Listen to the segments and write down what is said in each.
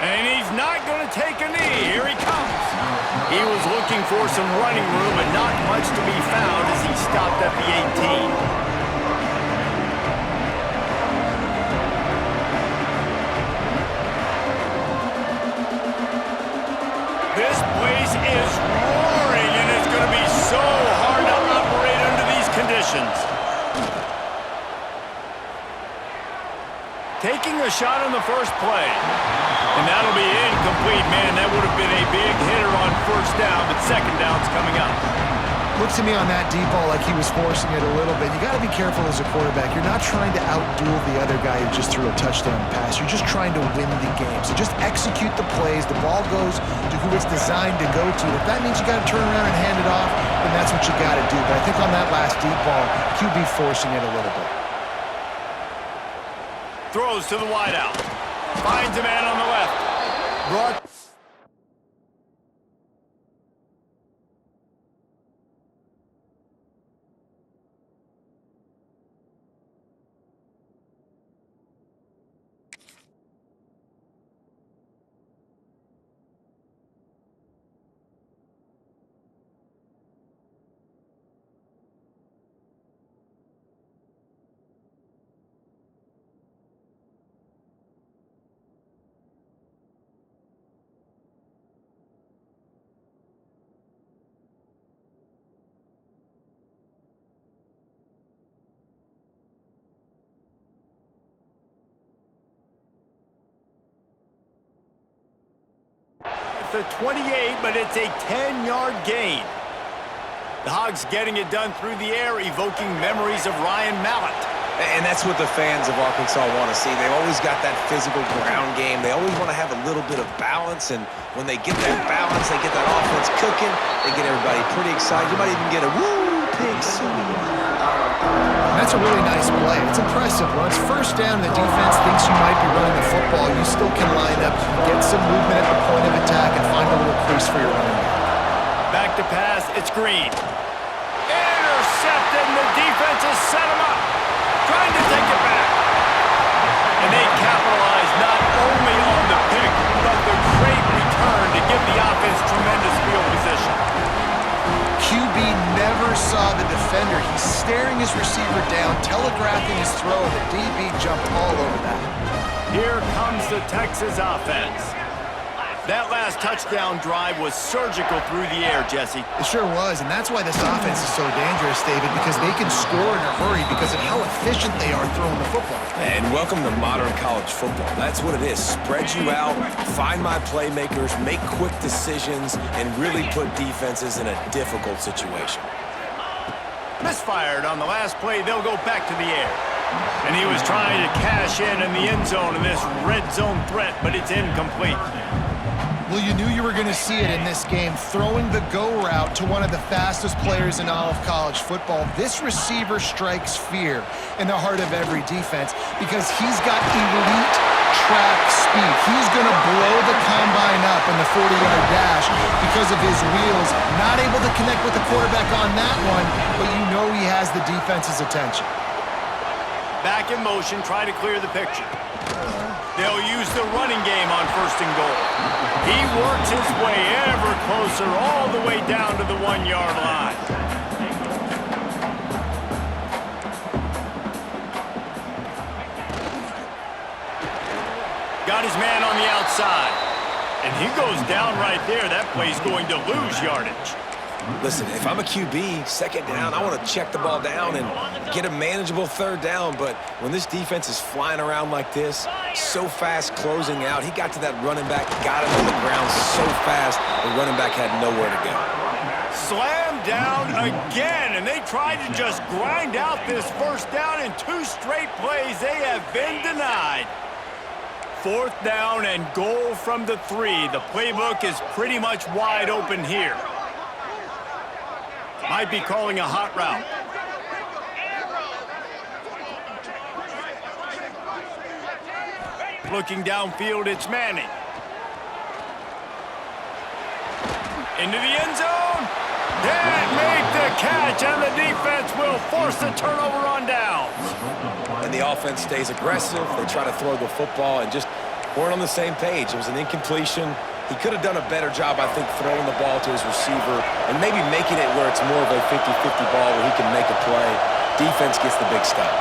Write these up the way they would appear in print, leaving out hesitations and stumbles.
And he's not going to take a knee. Here he comes. He was looking for some running room, but not much to be found as he stopped at the 18. This place is roaring, and it's going to be so hard to operate under these conditions. Taking a shot on the first play. And that'll be incomplete, man. That would have been a big hitter on first down, but second down's coming up. Looks to me on that deep ball like he was forcing it a little bit. You got to be careful as a quarterback. You're not trying to outduel the other guy who just threw a touchdown pass. You're just trying to win the game. So just execute the plays. The ball goes to who it's designed to go to. If that means you got to turn around and hand it off, then that's what you got to do. But I think on that last deep ball, QB forcing it a little bit. Throws to the wideout. Finds a man on the left. Brought. The 28, but it's a 10-yard gain. The Hogs getting it done through the air, evoking memories of Ryan Mallett. And that's what the fans of Arkansas want to see. They've always got that physical ground game. They always want to have a little bit of balance, and when they get that balance, they get that offense cooking, they get everybody pretty excited. You might even get a woo, pig sooie. That's a really nice play. It's impressive. When it's first down, the defense thinks you might be running the football. You still can line up, get some movement at the point of attack, and find a little crease for your running back. Back to pass, it's Green. Intercepted, and the defense has set him up. Trying to take it back. And they capitalize not only on the pick, but the great return to give the offense tremendous field position. QB never saw the defender. He's staring his receiver down, telegraphing his throw, and the DB jumped all over that. Here comes the Texas offense. That last touchdown drive was surgical through the air, Jesse. It sure was, and that's why this offense is so dangerous, David, because they can score in a hurry because of how efficient they are throwing the football. And welcome to modern college football. That's what it is. Spread you out, find my playmakers, make quick decisions, and really put defenses in a difficult situation. Misfired on the last play. They'll go back to the air. And he was trying to cash in the end zone in this red zone threat, but it's incomplete. Well, you knew you were going to see it in this game, throwing the go route to one of the fastest players in all of college football. This receiver strikes fear in the heart of every defense because he's got elite track speed. He's going to blow the combine up in the 40-yard dash because of his wheels. Not able to connect with the quarterback on that one, but you know he has the defense's attention. Back in motion, try to clear the picture. They'll use the running game on first and goal. He works his way ever closer all the way down to the 1-yard line. Got his man on the outside. And he goes down right there. That play's going to lose yardage. Listen, if I'm a QB, second down, I want to check the ball down and get a manageable third down. But when this defense is flying around like this, so fast closing out, he got to that running back, got him on the ground so fast, the running back had nowhere to go. Slam down again, and they tried to just grind out this first down in 2 straight plays. They have been denied. 4th down and goal from the 3. The playbook is pretty much wide open here. Might be calling a hot route. Looking downfield, it's Manning. Into the end zone. Can't make the catch, and the defense will force the turnover on downs. And the offense stays aggressive. They try to throw the football and just weren't on the same page. It was an incompletion. He could have done a better job, I think, throwing the ball to his receiver and maybe making it where it's more of a 50-50 ball where he can make a play. Defense gets the big stop.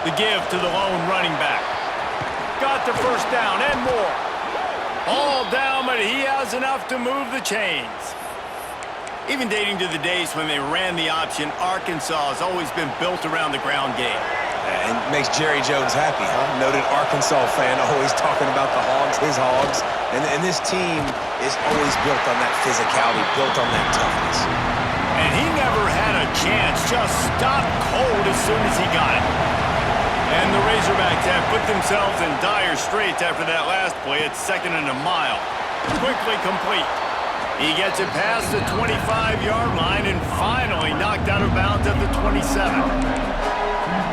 The give to the lone running back. Got the first down and more. All down, but he has enough to move the chains. Even dating to the days when they ran the option, Arkansas has always been built around the ground game. And makes Jerry Jones happy, huh? Noted Arkansas fan, always talking about the Hogs, his Hogs. And this team is always built on that physicality, built on that toughness. And he never had a chance, just stopped cold as soon as he got it. And the Razorbacks have put themselves in dire straits after that last play. It's 2nd and a mile. Quickly complete. He gets it past the 25-yard line and finally knocked out of bounds at the 27.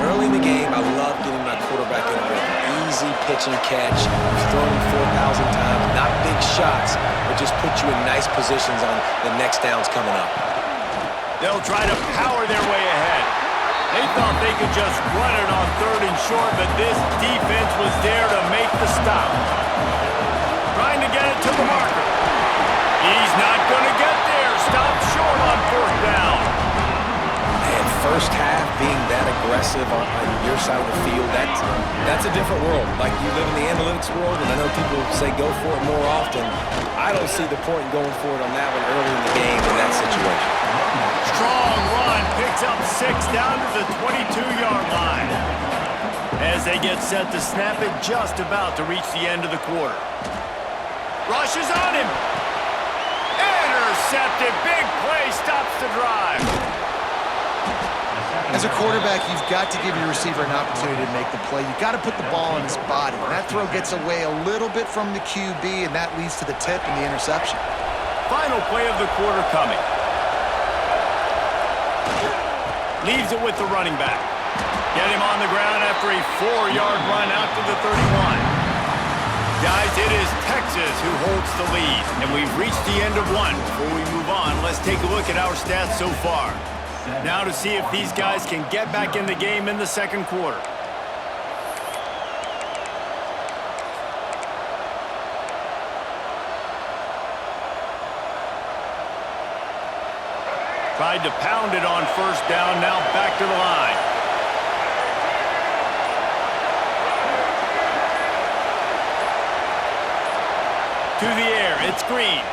Early in the game, I love getting my quarterback in a rhythm. Easy pitch and catch. He's thrown him 4,000 times. Not big shots, but just put you in nice positions on the next downs coming up. They'll try to power their way ahead. They thought they could just run it on 3rd and short, but this defense was there to make the stop. Trying to get it to the marker. He's not going to get there. Stopped short on 4th down. And first half being that aggressive on your side of the field, that's a different world. Like, you live in the analytics world, and I know people say go for it more often. I don't see the point in going for it on that one early in the game in that situation. Strong run, picks up 6 down to the 22-yard line. As they get set to snap it, just about to reach the end of the quarter. Rushes on him. Intercepted. Big play, stops the drive. As a quarterback, you've got to give your receiver an opportunity to make the play. You've got to put the ball in his body. And that throw gets away a little bit from the QB, and that leads to the tip and the interception. Final play of the quarter coming. Leaves it with the running back. Get him on the ground after a 4-yard run out to the 31. Guys, it is Texas who holds the lead, and we've reached the end of one. Before we move on, let's take a look at our stats so far. Now to see if these guys can get back in the game in the 2nd quarter. Tried to pound it on 1st down, now back to the line. To the air, it's Green.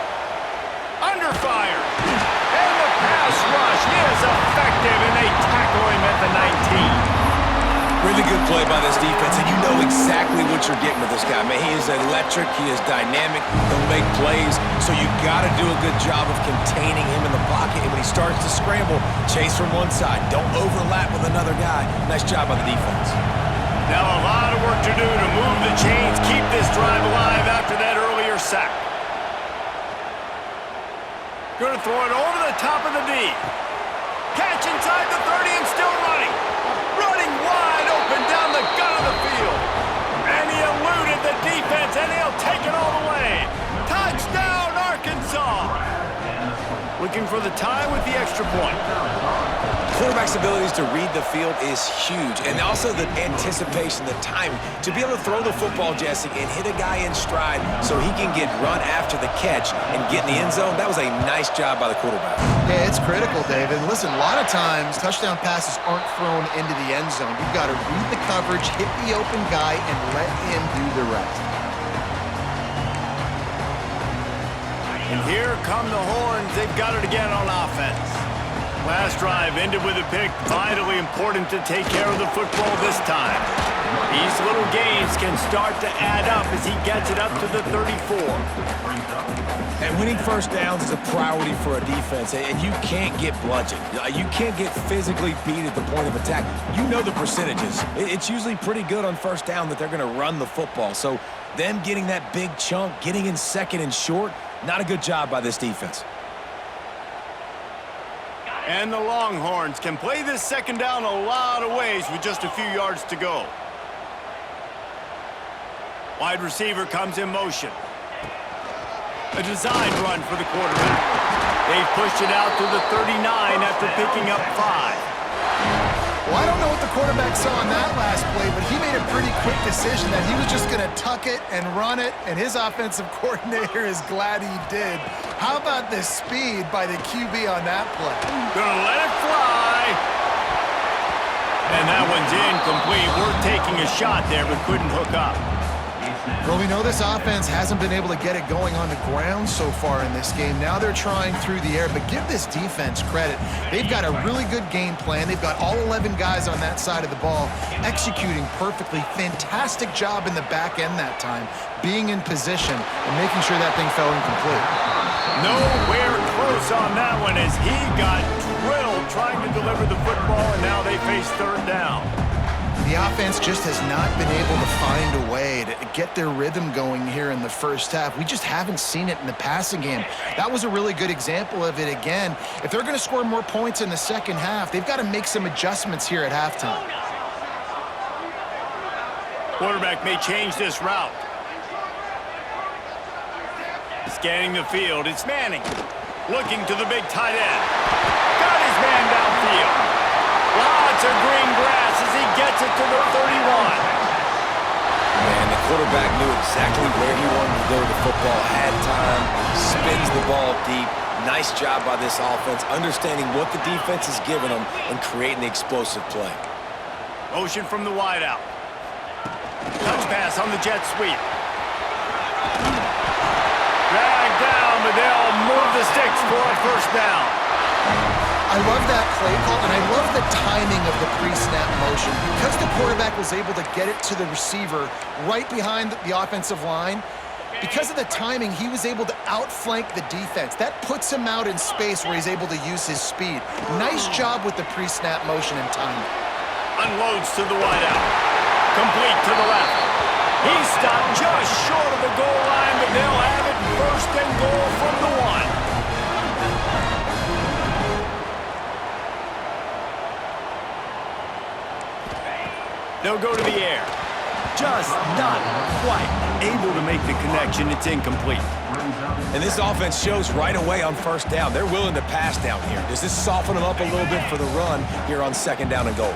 Under fire. And the pass rush is effective, and they tackle him at the 19. Really good play by this defense, and you know exactly what you're getting with this guy. Man, he is electric, he is dynamic, he'll make plays, so you got to do a good job of containing him in the pocket. And when he starts to scramble, chase from one side. Don't overlap with another guy. Nice job by the defense. Now a lot of work to do to move the chains, keep this drive alive after that earlier sack. Going to throw it over the top of the D. Catch inside the 30 and still running. Running wide open down the gut of the field. And he eluded the defense, and he'll take it all the way. Touchdown, Arkansas! Looking for the tie with the extra point. Quarterback's abilities to read the field is huge, and also the anticipation, the timing. To be able to throw the football, Jesse, and hit a guy in stride so he can get run after the catch and get in the end zone, that was a nice job by the quarterback. Yeah, it's critical, David. Listen, a lot of times, touchdown passes aren't thrown into the end zone. You've got to read the coverage, hit the open guy, and let him do the rest. And here come the Horns. They've got it again on offense. Last drive ended with a pick. Vitally important to take care of the football this time. These little gains can start to add up as he gets it up to the 34. And winning first downs is a priority for a defense, and you can't get bludgeoned. You can't get physically beat at the point of attack. You know the percentages. It's usually pretty good on first down that they're going to run the football. So them getting that big chunk, getting in 2nd and short, not a good job by this defense. And the Longhorns can play this 2nd down a lot of ways with just a few yards to go. Wide receiver comes in motion. A design run for the quarterback. They've pushed it out to the 39 after picking up 5. Well, I don't know what the quarterback saw on that last play, but he made a pretty quick decision that he was just going to tuck it and run it, and his offensive coordinator is glad he did. How about the speed by the QB on that play? Gonna let it fly. And that one's incomplete. We're taking a shot there, but couldn't hook up. Well, we know this offense hasn't been able to get it going on the ground so far in this game. Now they're trying through the air, but give this defense credit. They've got a really good game plan. They've got all 11 guys on that side of the ball executing perfectly. Fantastic job in the back end that time, being in position and making sure that thing fell incomplete. Nowhere close on that one as he got drilled trying to deliver the football, and now they face third down. The offense just has not been able to find a way to get their rhythm going here in the first half. We just haven't seen it in the passing game. That was a really good example of it again. If they're going to score more points in the second half, they've got to make some adjustments here at halftime. Quarterback may change this route. Scanning the field, it's Manning. Looking to the big tight end. Got his man downfield. Lots of green grass as he gets it to the 31. Man, the quarterback knew exactly where he wanted to go with the football, had time, spins the ball deep. Nice job by this offense, understanding what the defense is giving them and creating the explosive play. Motion from the wideout. Touch pass on the jet sweep. Dragged down, but they'll move the sticks for a first down. I love that play call, and I love the timing of the pre-snap motion. Because the quarterback was able to get it to the receiver right behind the offensive line, because of the timing, he was able to outflank the defense. That puts him out in space where he's able to use his speed. Nice job with the pre-snap motion and timing. Unloads to the wideout. Complete to the left. He stopped just short of the goal line, but they'll have it first and goal from the 1. They'll go to the air. Just not quite able to make the connection. It's incomplete. And this offense shows right away on first down. They're willing to pass down here. Does this soften them up a little bit for the run here on second down and goal?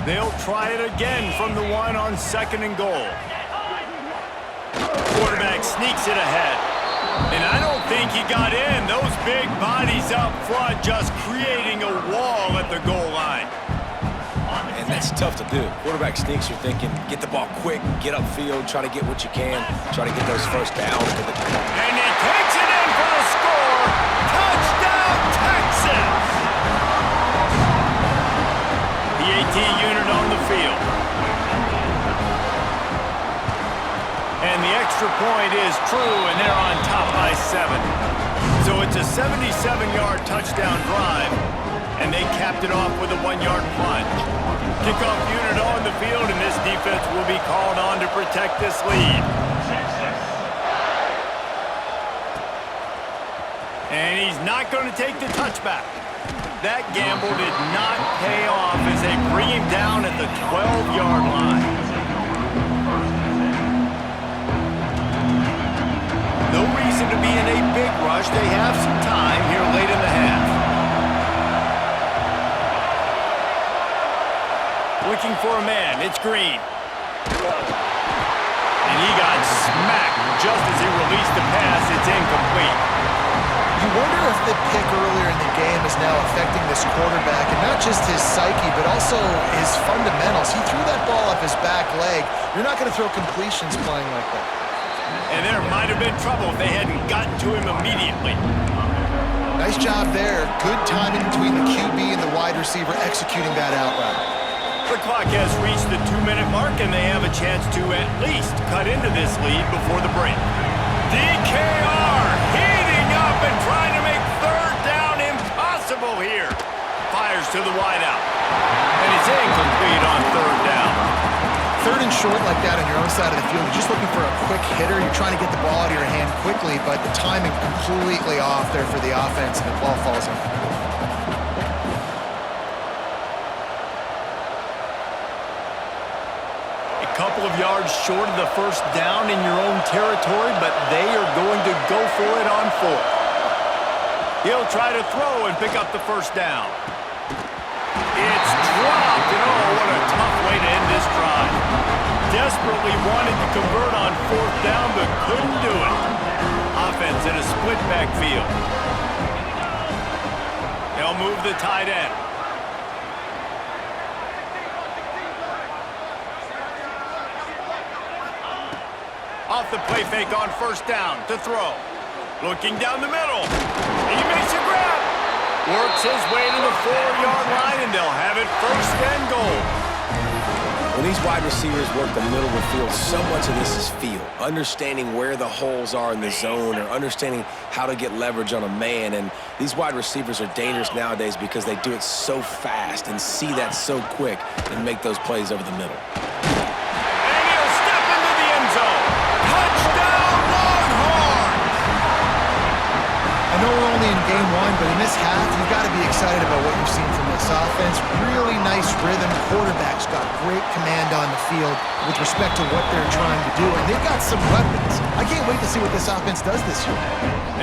They'll try it again from the 1 on second and goal. Quarterback sneaks it ahead. And I don't think he got in. Those big bodies up front just creating a wall at the goal line. And that's tough to do. Quarterback sneaks, you're thinking, get the ball quick, get upfield, try to get what you can, try to get those first downs. And he takes it in for the score. Touchdown, Texas! The AT unit on the field. And the extra point is true, and they're on top by 7. So it's a 77-yard touchdown drive, and they capped it off with a 1-yard plunge. Kickoff unit on the field, and this defense will be called on to protect this lead. And he's not going to take the touchback. That gamble did not pay off as they bring him down at the 12-yard line. No reason to be in a big rush. They have some time here late in the half. Looking for a man, it's Green. And he got smacked just as he released the pass. It's incomplete. You wonder if the pick earlier in the game is now affecting this quarterback, and not just his psyche, but also his fundamentals. He threw that ball off his back leg. You're not going to throw completions playing like that. And there might have been trouble if they hadn't gotten to him immediately. Nice job there. Good timing between the QB and the wide receiver executing that out route. The clock has reached the 2-minute mark, and they have a chance to at least cut into this lead before the break. DKR heating up and trying to make third down impossible here. Fires to the wideout. And it's incomplete on third down. Third and short like that on your own side of the field, you're just looking for a quick hitter. You're trying to get the ball out of your hand quickly, but the timing completely off there for the offense, and the ball falls incomplete. Couple of yards short of the first down in your own territory, but they are going to go for it on 4th. He'll try to throw and pick up the first down. It's dropped, play to end this drive. Desperately wanted to convert on 4th down, but couldn't do it. Offense in a split backfield. They'll move the tight end. Off the play fake on 1st down to throw. Looking down the middle. He makes a grab. Works his way to the 4-yard line, and they'll have it 1st and goal. When these wide receivers work the middle of the field, so much of this is feel. Understanding where the holes are in the zone or understanding how to get leverage on a man. And these wide receivers are dangerous nowadays because they do it so fast and see that so quick and make those plays over the middle. And he'll step into the end zone. Touchdown, Longhorns! I know we're only in game 1, but in this half, you've got to be excited about what you've seen from this offense. Really nice rhythm. Quarterback's got great command on the field with respect to what they're trying to do, and they've got some weapons. I can't wait to see what this offense does this year.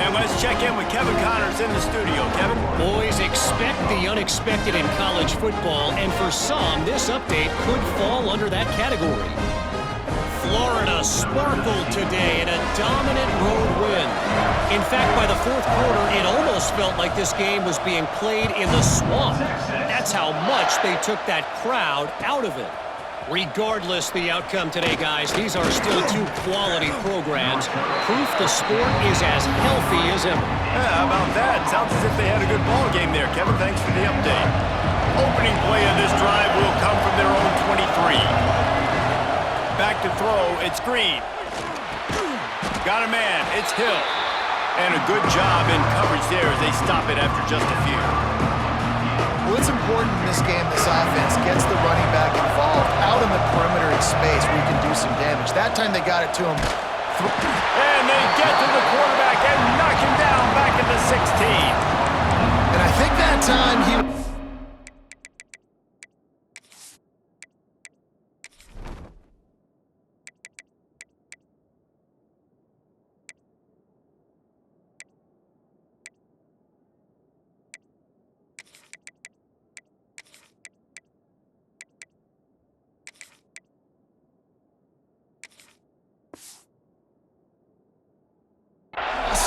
And let's check in with Kevin Connors in the studio. Kevin? Boys, expect the unexpected in college football, and for some, this update could fall under that category. Florida sparkled today in a dominant road win. In fact, by the 4th quarter, it almost felt like this game was being played in the swamp. That's how much they took that crowd out of it. Regardless the outcome today, guys, these are still 2 quality programs. Proof the sport is as healthy as ever. Yeah, how about that? Sounds as if they had a good ball game there. Kevin, thanks for the update. Opening play of this drive will come from their own 23. Back to throw, it's Green. Got a man, it's Hill. And a good job in coverage there as they stop it after just a few. Well, it's important in this game this offense gets the running back involved out in the perimeter in space where you can do some damage. That time they got it to him. And they get to the quarterback and knock him down back at the 16. And I think that time he...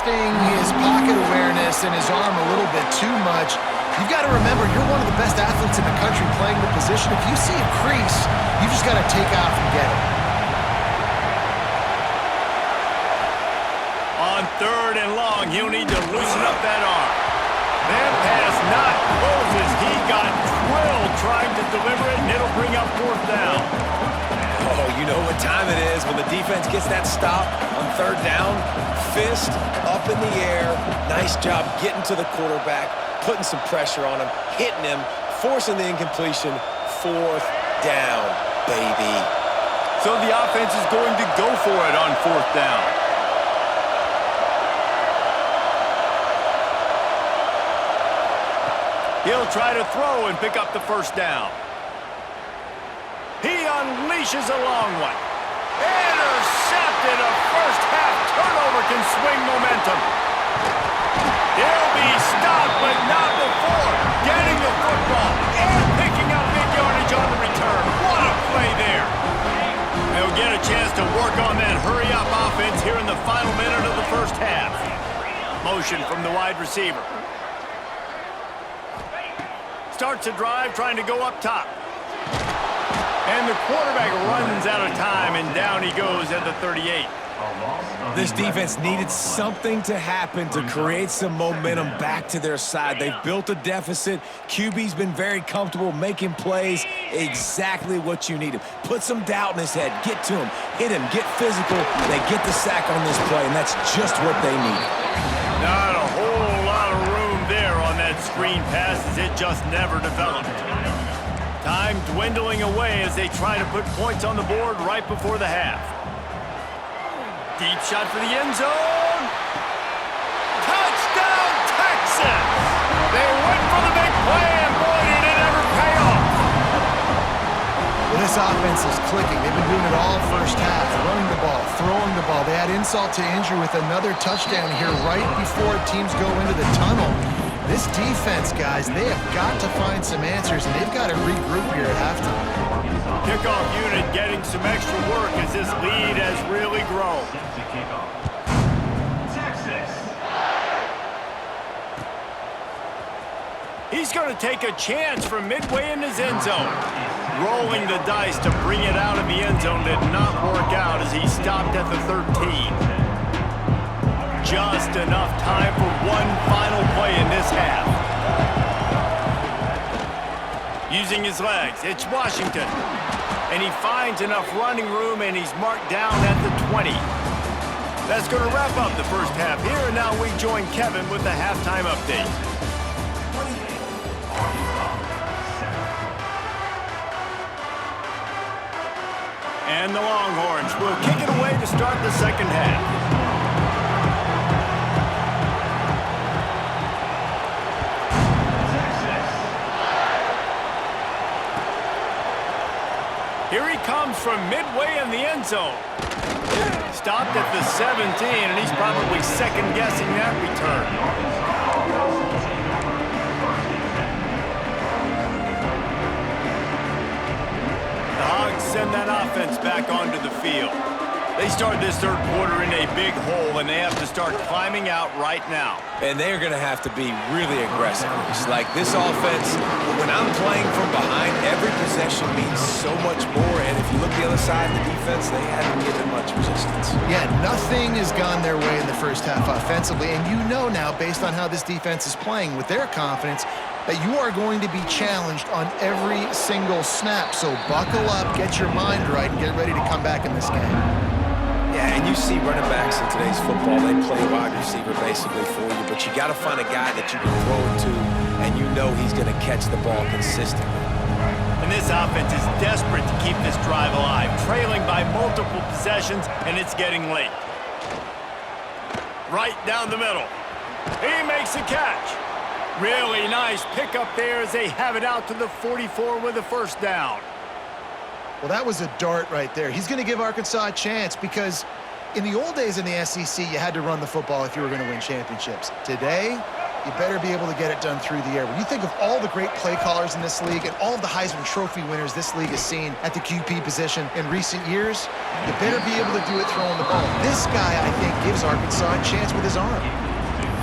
his pocket awareness and his arm a little bit too much. You've got to remember, you're one of the best athletes in the country playing the position. If you see a crease, you just got to take off and get it. On 3rd and long, he'll need to loosen up that arm. That pass not closes. He got drilled trying to deliver it, and it'll bring up 4th down. Oh, you know what time it is when the defense gets that stop on 3rd down. Fist up in the air. Nice job getting to the quarterback, putting some pressure on him, hitting him, forcing the incompletion. 4th down, baby. So the offense is going to go for it on 4th down. He'll try to throw and pick up the 1st down. He unleashes a long one. Intercepted. A first-half turnover can swing momentum. He'll be stopped, but not before getting the football and picking up big yardage on the return. What a play there. They'll get a chance to work on that hurry-up offense here in the final minute of the 1st half. Motion from the wide receiver. Starts a drive trying to go up top. And the quarterback runs out of time, and down he goes at the 38. This defense needed something to happen to create some momentum back to their side. They've built a deficit. QB's been very comfortable making plays. Exactly what you needed. Put some doubt in his head. Get to him. Hit him. Get physical. They get the sack on this play, and that's just what they needed. Not a whole lot of room there on that screen pass as it just never developed. Time dwindling away as they try to put points on the board right before the half. Deep shot for the end zone. Touchdown, Texans! They went for the big play, and boy, did it ever pay off. Well, this offense is clicking. They've been doing it all 1st half. Running the ball, throwing the ball. They add insult to injury with another touchdown here right before teams go into the tunnel. This defense, guys, they have got to find some answers, and they've got to regroup here at halftime. Kickoff unit getting some extra work as this lead has really grown. He's going to take a chance from midway in his end zone. Rolling the dice to bring it out of the end zone did not work out as he stopped at the 13. Just enough time for one final play in this half. Using his legs, it's Washington. And he finds enough running room, and he's marked down at the 20. That's going to wrap up the first half here, and now we join Kevin with the halftime update. And the Longhorns will kick it away to start the second half. Here he comes from midway in the end zone. Stopped at the 17, and he's probably second-guessing that return. The Hogs send that offense back onto the field. They start this third quarter in a big hole, and they have to start climbing out right now. And they're going to have to be really aggressive. It's like this offense, when I'm playing from behind, every possession means so much more. And if you look the other side of the defense, they haven't given much resistance. Yeah, nothing has gone their way in the first half offensively. And you know now, based on how this defense is playing with their confidence, that you are going to be challenged on every single snap. So buckle up, get your mind right, and get ready to come back in this game. Yeah, and you see running backs in today's football, they play wide receiver basically for you, but you got to find a guy that you can throw it to, and you know he's going to catch the ball consistently. And this offense is desperate to keep this drive alive, trailing by multiple possessions, and it's getting late. Right down the middle. He makes a catch. Really nice pickup there as they have it out to the 44 with a first down. Well, that was a dart right there. He's going to give Arkansas a chance because in the old days in the SEC, you had to run the football if you were going to win championships. Today, you better be able to get it done through the air. When you think of all the great play callers in this league and all of the Heisman Trophy winners this league has seen at the QP position in recent years, you better be able to do it throwing the ball. This guy, I think, gives Arkansas a chance with his arm.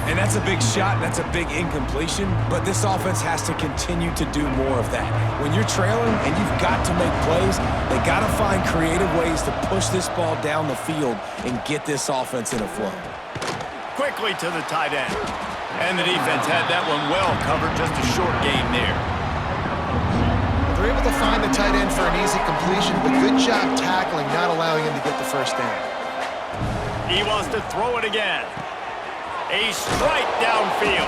And that's a big shot, that's a big incompletion, but this offense has to continue to do more of that. When you're trailing and you've got to make plays, they got to find creative ways to push this ball down the field and get this offense in a flow. Quickly to the tight end. And the defense had that one well covered, just a short game there. They're able to find the tight end for an easy completion, but good job tackling, not allowing him to get the first down. He wants to throw it again. A strike downfield.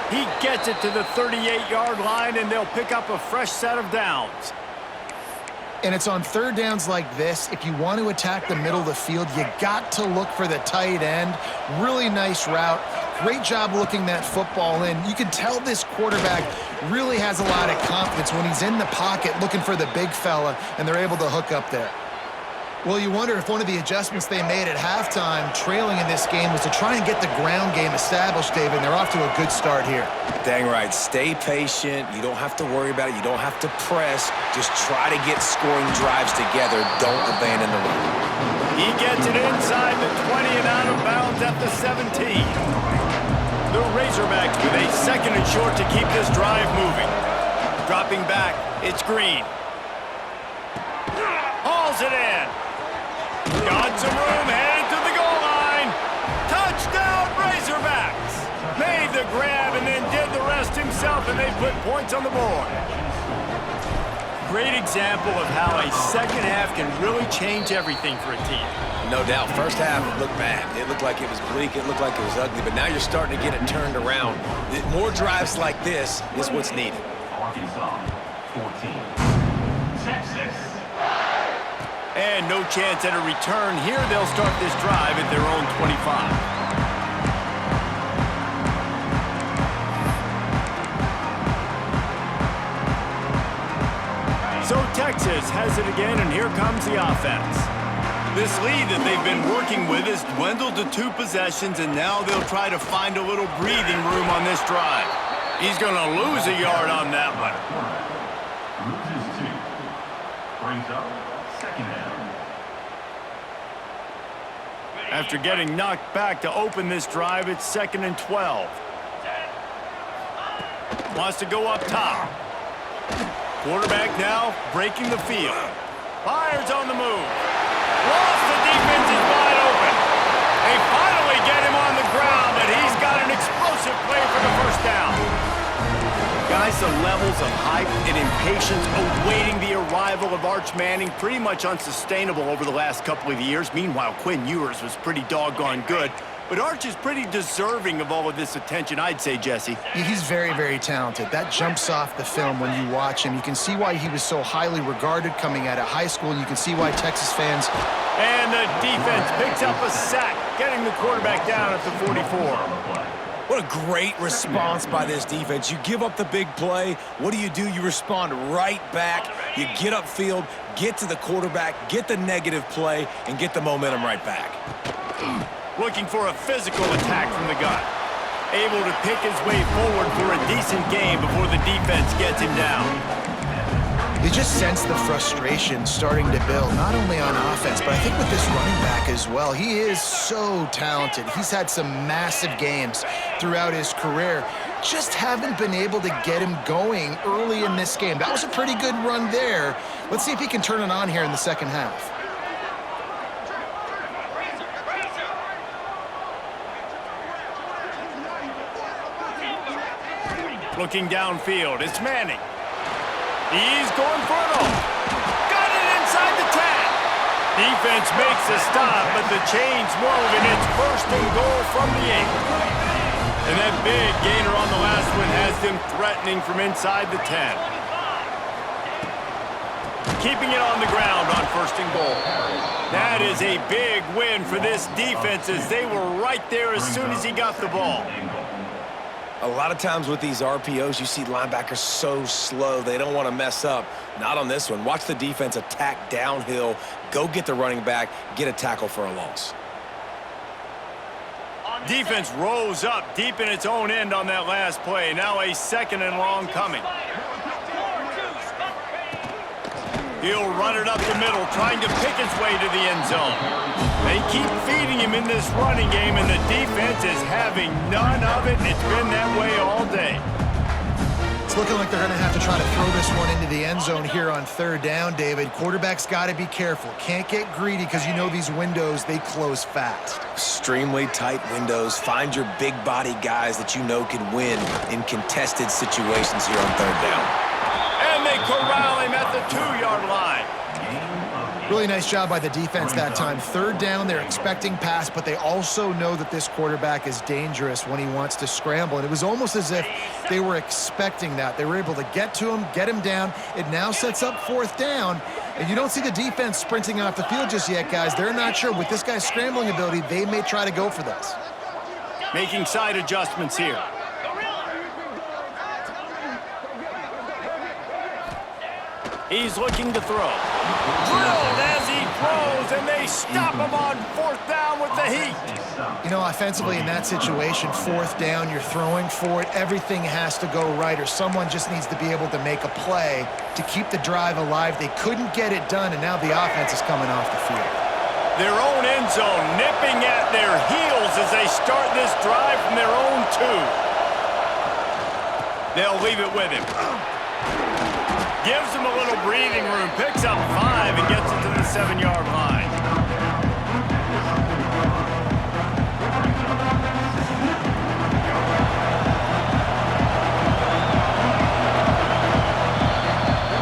He gets it to the 38-yard line, and they'll pick up a fresh set of downs. And it's on third downs like this, if you want to attack the middle of the field, you got to look for the tight end. Really nice route. Great job looking that football in. You can tell this quarterback really has a lot of confidence when he's in the pocket looking for the big fella, and they're able to hook up there. Well, you wonder if one of the adjustments they made at halftime, trailing in this game, was to try and get the ground game established, David, and they're off to a good start here. Dang right. Stay patient. You don't have to worry about it. You don't have to press. Just try to get scoring drives together. Don't abandon the run. He gets it inside the 20 and out of bounds at the 17. The Razorbacks with a second and short to keep this drive moving. Dropping back, it's Green. Hauls it in. Got some room, headed to the goal line. Touchdown, Razorbacks. Made the grab and then did the rest himself, and they put points on the board. Great example of how a second half can really change everything for a team. No doubt. First half looked bad. It looked like it was bleak. It looked like it was ugly. But now you're starting to get it turned around. More drives like this is what's needed. Arkansas, 14. Texas. And no chance at a return here. They'll start this drive at their own 25. So Texas has it again, and here comes the offense. This lead that they've been working with has dwindled to 2 possessions, and now they'll try to find a little breathing room on this drive. He's going to lose a yard on that one. Loses 2. Brings up second down. After getting knocked back to open this drive, it's 2nd and 12. Wants to go up top. Quarterback now breaking the field. Fires on the move. Lost, the defense is wide open. They finally get him on the ground, and he's got an explosive play for the first down. Guys, the levels of hype and impatience awaiting the arrival of Arch Manning pretty much unsustainable over the last couple of years. Meanwhile, Quinn Ewers was pretty doggone good. But Arch is pretty deserving of all of this attention, I'd say, Jesse. He's very, very talented. That jumps off the film when you watch him. You can see why he was so highly regarded coming out of high school, and you can see why Texas fans... And the defense picks up a sack, getting the quarterback down at the 44. What a great response by this defense. You give up the big play. What do? You respond right back. You get upfield, get to the quarterback, get the negative play, and get the momentum right back. Looking for a physical attack from the gun. Able to pick his way forward for a decent game before the defense gets him down. You just sense the frustration starting to build, not only on offense, but I think with this running back as well. He is so talented. He's had some massive games throughout his career. Just haven't been able to get him going early in this game. That was a pretty good run there. Let's see if he can turn it on here in the second half. Looking downfield, it's Manning. He's going for it all. Got it inside the 10. Defense makes a stop, but the chains move, and it's 1st and goal from the 8. And that big gainer on the last one has them threatening from inside the 10. Keeping it on the ground on 1st and goal. That is a big win for this defense as they were right there as soon as he got the ball. A lot of times with these RPOs, you see linebackers so slow, they don't want to mess up. Not on this one. Watch the defense attack downhill, go get the running back, get a tackle for a loss. Defense rose up deep in its own end on that last play. Now a 2nd and long coming. He'll run it up the middle, trying to pick his way to the end zone. They keep feeding him in this running game, and the defense is having none of it, and it's been that way all day. It's looking like they're going to have to try to throw this one into the end zone here on 3rd down, David. Quarterback's got to be careful. Can't get greedy because you know these windows, they close fast. Extremely tight windows. Find your big body guys that you know can win in contested situations here on 3rd down. And they corral him at the 2-yard line. Really nice job by the defense that time. 3rd down, they're expecting pass, but they also know that this quarterback is dangerous when he wants to scramble. And it was almost as if they were expecting that. They were able to get to him, get him down. It now sets up 4th down. And you don't see the defense sprinting off the field just yet, guys. They're not sure. With this guy's scrambling ability, they may try to go for this. Making side adjustments here. He's looking to throw. Drilled as he throws, and they stop him on 4th down with the heat. You know, offensively in that situation, 4th down, you're throwing for it. Everything has to go right, or someone just needs to be able to make a play to keep the drive alive. They couldn't get it done, and now the offense is coming off the field. Their own end zone nipping at their heels as they start this drive from their own 2. They'll leave it with him. Gives him a little breathing room, picks up 5 and gets it to the 7-yard line.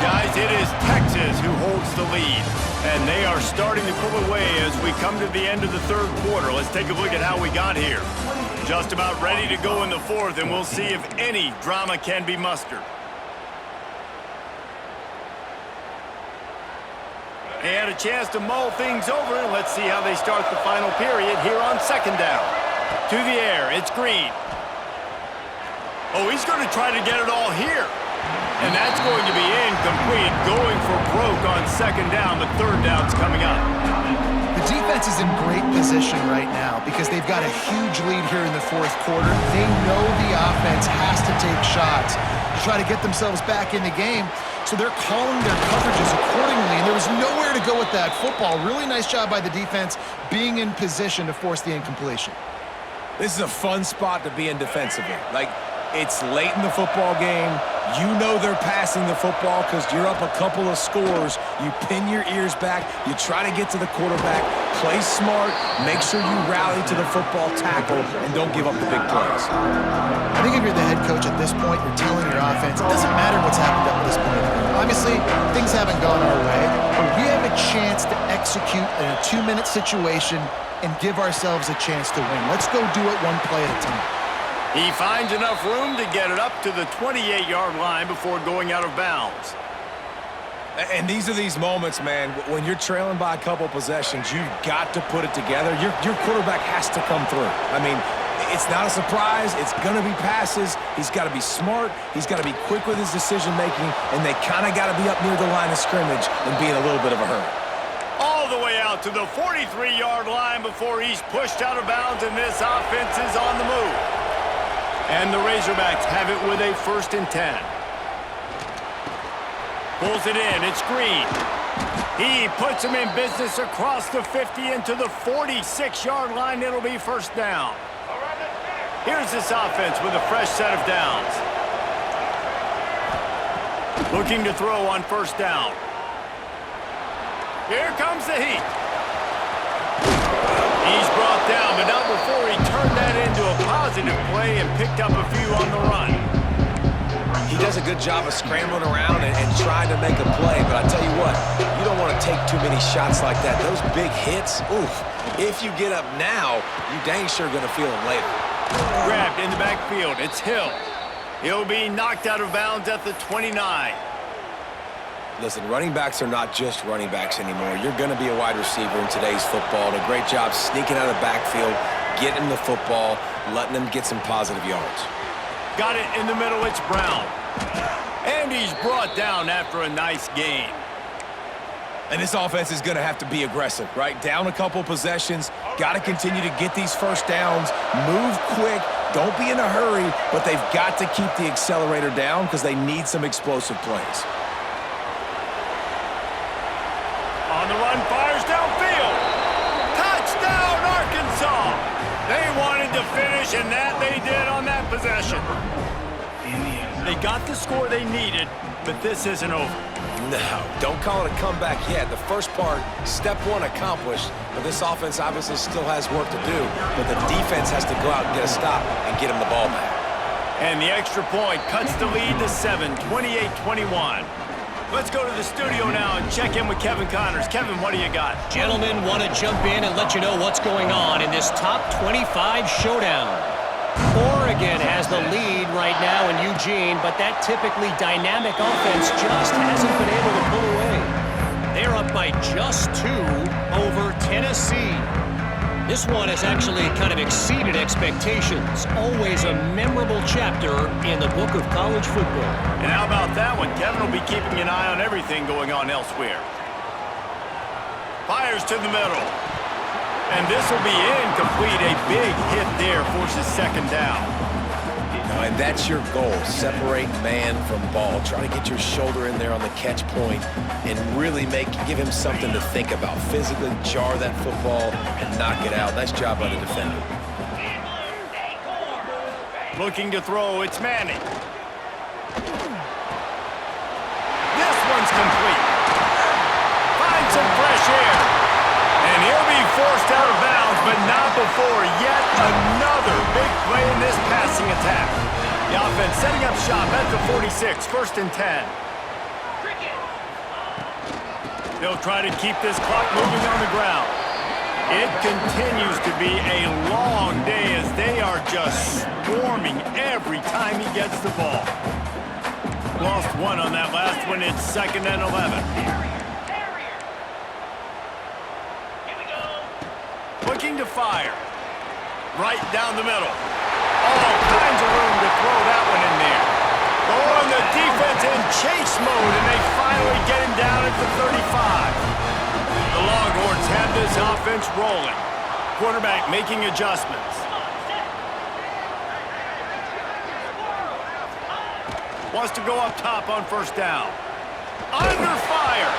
Guys, it is Texas who holds the lead, and they are starting to pull away as we come to the end of the 3rd quarter. Let's take a look at how we got here. Just about ready to go in the 4th, and we'll see if any drama can be mustered. They had a chance to mull things over, and let's see how they start the final period here on 2nd down. To the air, it's Green. Oh, he's going to try to get it all here. And that's going to be incomplete, going for broke on 2nd down, but 3rd down's coming up. The defense is in great position right now because they've got a huge lead here in the fourth quarter. They know the offense has to take shots to try to get themselves back in the game. So they're calling their coverages accordingly, and there was nowhere to go with that football. Really nice job by the defense being in position to force the incompletion. This is a fun spot to be in defensively. Like, it's late in the football game. You know they're passing the football because you're up a couple of scores. You pin your ears back. You try to get to the quarterback. Play smart. Make sure you rally to the football tackle and don't give up the big plays. I think if you're the head coach at this point, you're telling your offense, it doesn't matter what's happened up to this point. Obviously, things haven't gone our way, but we have a chance to execute in a 2-minute situation and give ourselves a chance to win. Let's go do it one play at a time. He finds enough room to get it up to the 28-yard line before going out of bounds. And these are these moments, man, when you're trailing by a couple possessions, you've got to put it together. Your quarterback has to come through. I mean, it's not a surprise. It's going to be passes. He's got to be smart. He's got to be quick with his decision-making, and they kind of got to be up near the line of scrimmage and be in a little bit of a hurry. All the way out to the 43-yard line before he's pushed out of bounds, and this offense is on the move. And the Razorbacks have it with a 1st and 10. Pulls it in. It's Green. He puts him in business across the 50 into the 46-yard line. It'll be 1st down. Here's this offense with a fresh set of downs. Looking to throw on 1st down. Here comes the heat. He's brought down, but not before he turned that into a positive play and picked up a few on the run. He does a good job of scrambling around and trying to make a play, but I tell you what, you don't want to take too many shots like that. Those big hits, oof, if you get up now, you dang sure going to feel them later. Grabbed in the backfield. It's Hill. He'll be knocked out of bounds at the 29. Listen, running backs are not just running backs anymore. You're going to be a wide receiver in today's football. And a great job sneaking out of the backfield, getting the football, letting them get some positive yards. Got it in the middle. It's Brown. And he's brought down after a nice gain. And this offense is going to have to be aggressive, right? Down a couple possessions. Got to continue to get these 1st downs. Move quick. Don't be in a hurry. But they've got to keep the accelerator down because they need some explosive plays. On the run, fires downfield. Touchdown, Arkansas. They wanted to finish, and that they did on that possession. They got the score they needed, but this isn't over. No, don't call it a comeback yet. The first part, step 1 accomplished, but this offense obviously still has work to do, but the defense has to go out and get a stop and get him the ball back. And the extra point cuts the lead to 7, 28-21. Let's go to the studio now and check in with Kevin Connors. Kevin, what do you got? Gentlemen, want to jump in and let you know what's going on in this top 25 showdown. Oregon has the lead right now in Eugene, but that typically dynamic offense just hasn't been able to pull away. They're up by just 2 over Tennessee. This one has actually kind of exceeded expectations. Always a memorable chapter in the book of college football. And how about that one? Kevin will be keeping an eye on everything going on elsewhere. Fires to the middle. And this will be incomplete. A big hit there forces 2nd down. And that's your goal. Separate man from ball. Try to get your shoulder in there on the catch point and really give him something to think about. Physically jar that football and knock it out. Nice job by the defender. Looking to throw, it's Manning. This one's complete. Finds some fresh air. And he'll be forced out of bounds, but not before yet another big play in this passing attack. The offense setting up shop at the 46, 1st and 10. They'll try to keep this clock moving on the ground. It continues to be a long day as they are just swarming every time he gets the ball. Lost 1 on that last one. It's 2nd and 11. Looking to fire. Right down the middle. All kinds of room to throw that one in there. Throwing the defense in chase mode, and they finally get him down at the 35. The Longhorns have this offense rolling. Quarterback making adjustments. Wants to go up top on first down. Under fire.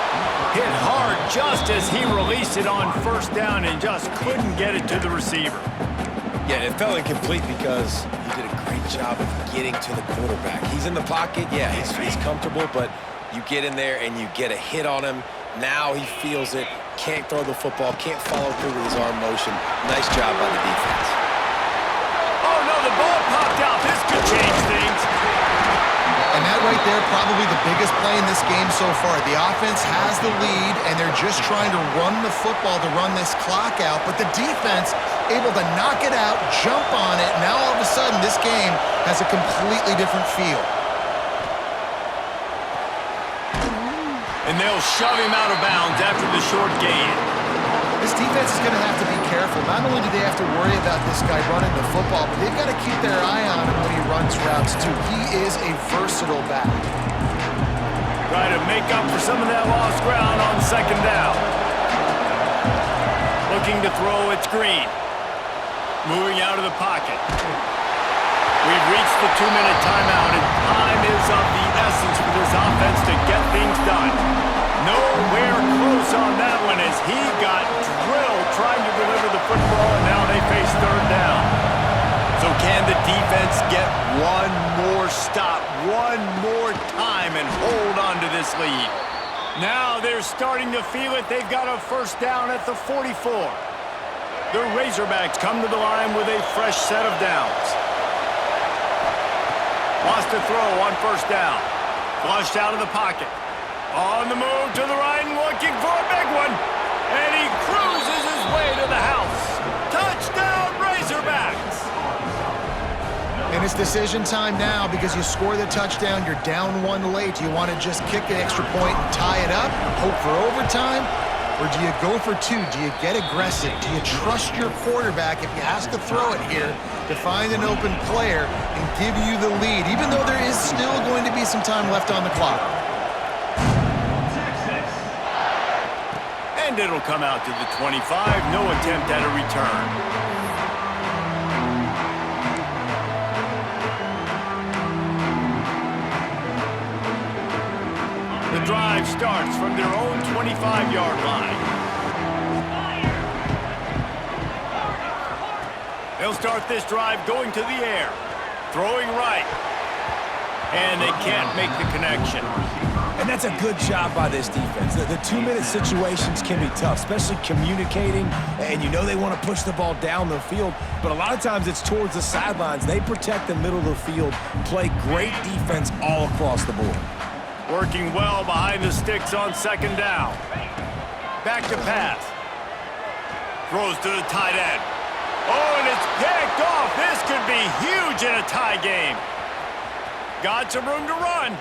Hit hard just as he released it on first down and just couldn't get it to the receiver. Yeah, it felt incomplete because he did a great job of getting to the quarterback. He's in the pocket. Yeah, he's comfortable, but you get in there and you get a hit on him. Now he feels it. Can't throw the football. Can't follow through with his arm motion. Nice job by the defense. Oh, no, the ball popped out. This could change things. And that right there, probably the biggest play in this game so far. The offense has the lead, and they're just trying to run the football to run this clock out. But the defense able to knock it out, jump on it. Now all of a sudden, this game has a completely different feel. And they'll shove him out of bounds after the short gain. This defense is going to have to be careful. Not only do they have to worry about this guy running the football, but they've got to keep their eye on him when he runs routes, too. He is a versatile back. Try to make up for some of that lost ground on second down. Looking to throw, it's Green. Moving out of the pocket. We've reached the 2-minute timeout, and time is of the essence for this offense to get things done. Nowhere close on that one as he got drilled trying to deliver the football, and now they face third down. So can the defense get one more stop, one more time, and hold on to this lead? Now they're starting to feel it. They've got a first down at the 44. The Razorbacks come to the line with a fresh set of downs. Wants to throw on first down. Flushed out of the pocket. On the move to the right and looking for a big one. And he cruises his way to the house. Touchdown, Razorbacks! And it's decision time now because you score the touchdown, you're down one late. Do you want to just kick an extra point and tie it up, hope for overtime? Or do you go for two? Do you get aggressive? Do you trust your quarterback if he has to throw it here to find an open player and give you the lead, even though there is still going to be some time left on the clock? And it'll come out to the 25. No attempt at a return. The drive starts from their own 25-yard line. They'll start this drive going to the air. Throwing right. And they can't make the connection. And that's a good job by this defense. The 2-minute situations can be tough, especially communicating, and you know they want to push the ball down the field, but a lot of times it's towards the sidelines. They protect the middle of the field, play great defense all across the board. Working well behind the sticks on second down. Back to pass. Throws to the tight end. Oh, and it's picked off. This could be huge in a tie game. Got some room to run.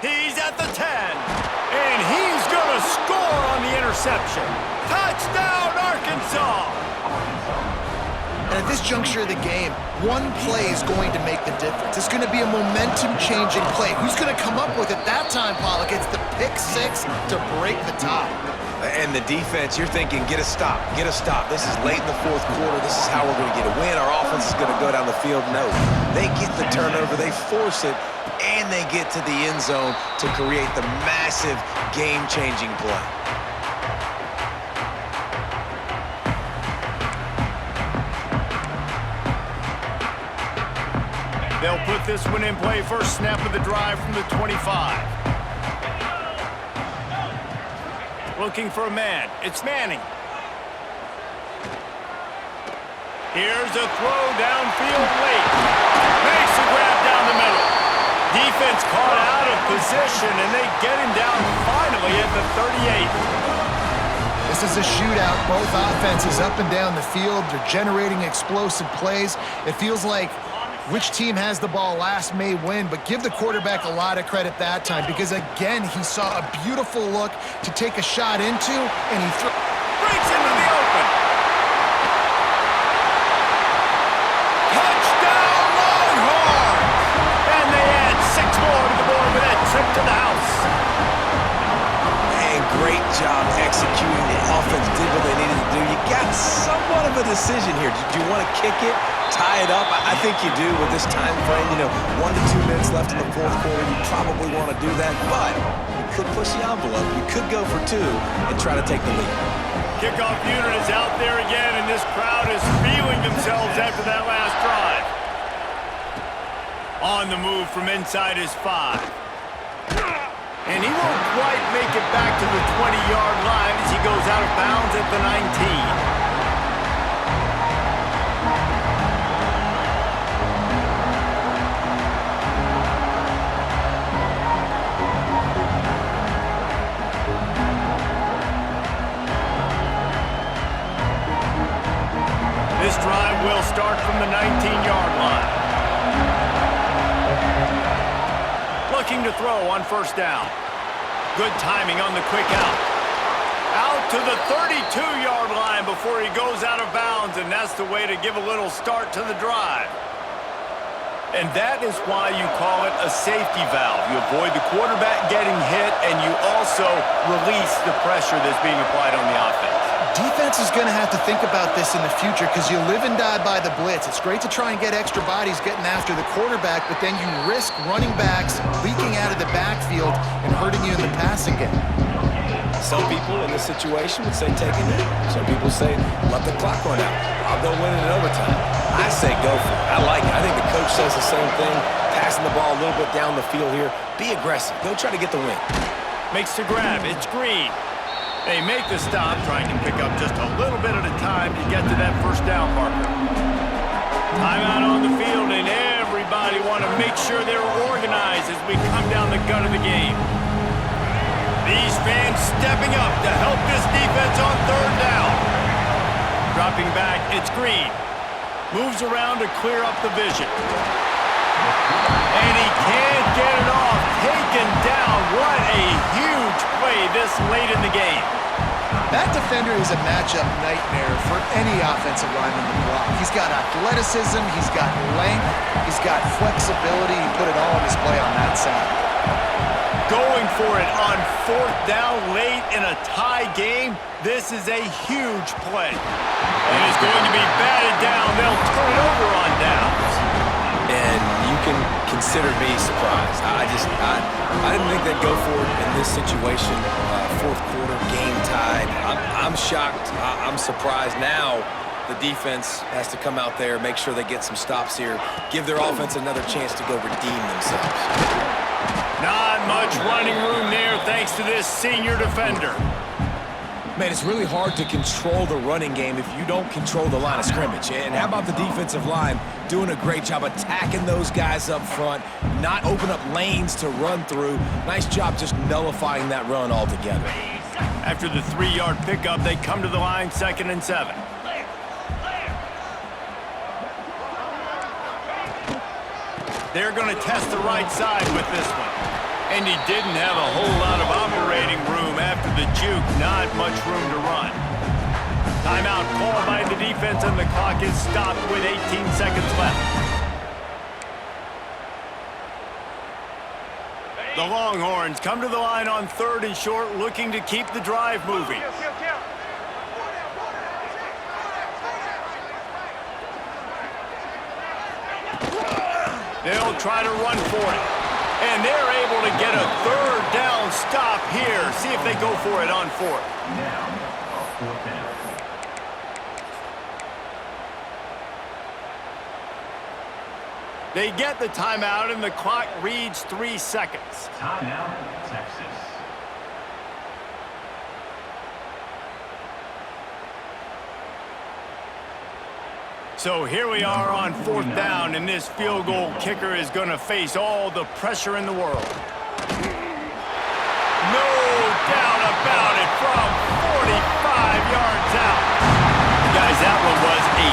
He's at the 10. And he's going to score on the interception. Touchdown, Arkansas! And at this juncture of the game, one play is going to make the difference. It's going to be a momentum-changing play. Who's going to come up with it that time, Pollock? It's the pick six to break the tie. And the defense, you're thinking, get a stop, get a stop. This is late in the fourth quarter. This is how we're going to get a win. Our offense is going to go down the field. No, they get the turnover, they force it, and they get to the end zone to create the massive game-changing play. They'll put this one in play. First snap of the drive from the 25. Looking for a man. It's Manning. Here's a throw downfield late. Makes the grab down the middle. Defense caught out of position, and they get him down finally at the 38. This is a shootout. Both offenses up and down the field. They're generating explosive plays. It feels like which team has the ball last may win, but give the quarterback a lot of credit that time because, again, he saw a beautiful look to take a shot into, and he breaks into the open. Touchdown, Longhorns! And they add 6 more to the board with that trip to the house. And great job executing. The offense did what they needed to do. You got somewhat of a a decision here. Do you want to kick it, tie it up? I think you do with this time frame. 1 to 2 minutes left in the fourth quarter. You probably want to do that, but you could push the envelope. You could go for 2 and try to take the lead. Kickoff unit is out there again, and this crowd is feeling themselves after that last drive. On the move from inside his 5. And he won't quite make it back to the 20-yard line as he goes out of bounds at the 19. This drive will start from the 19-yard line. Looking to throw on first down. Good timing on the quick out. Out to the 32-yard line before he goes out of bounds, and that's the way to give a little start to the drive. And that is why you call it a safety valve. You avoid the quarterback getting hit, and you also release the pressure that's being applied on the offense. Defense is going to have to think about this in the future because you live and die by the blitz. It's great to try and get extra bodies getting after the quarterback, but then you risk running backs leaking out of the backfield and hurting you in the passing game. Some people in this situation would say take a knee. Some people say let the clock run out. I'll go win it in overtime. I say go for it. I like it. I think the coach says the same thing. Passing the ball a little bit down the field here. Be aggressive. Go try to get the win. Makes the grab. It's Green. They make the stop, trying to pick up just a little bit at a time to get to that first down marker. Timeout on the field, and everybody want to make sure they're organized as we come down the gut of the game. These fans stepping up to help this defense on third down. Dropping back, it's Green. Moves around to clear up the vision. And he can't get it off. Taken down. What a huge play this late in the game. That defender is a matchup nightmare for any offensive lineman to block. He's got athleticism, he's got length, he's got flexibility. He put it all on display on that side. Going for it on fourth down late in a tie game. This is a huge play. And it's going to be batted down. They'll turn it over on downs. And you can consider me surprised. I didn't think they'd go for it in this situation. Fourth quarter, game tied. I'm shocked. I'm surprised. Now the defense has to come out there, make sure they get some stops here, give their offense another chance to go redeem themselves. Not much running room there thanks to this senior defender. Man, it's really hard to control the running game if you don't control the line of scrimmage. And how about the defensive line doing a great job attacking those guys up front, not open up lanes to run through. Nice job just nullifying that run altogether. After the 3-yard pickup, they come to the line 2nd and 7. They're going to test the right side with this one. And he didn't have a whole lot of operating room after the juke. Not much room to run. Timeout called by the defense, and the clock is stopped with 18 seconds left. The Longhorns come to the line on 3rd and short, looking to keep the drive moving. They'll try to run for it. And they're able to get a 3rd down stop here. See if they go for it on 4th. Now, a 4th down. They get the timeout, and the clock reads 3 seconds. Timeout, Texas. So here we are on 4th down, and this field goal kicker is going to face all the pressure in the world. No doubt about it, from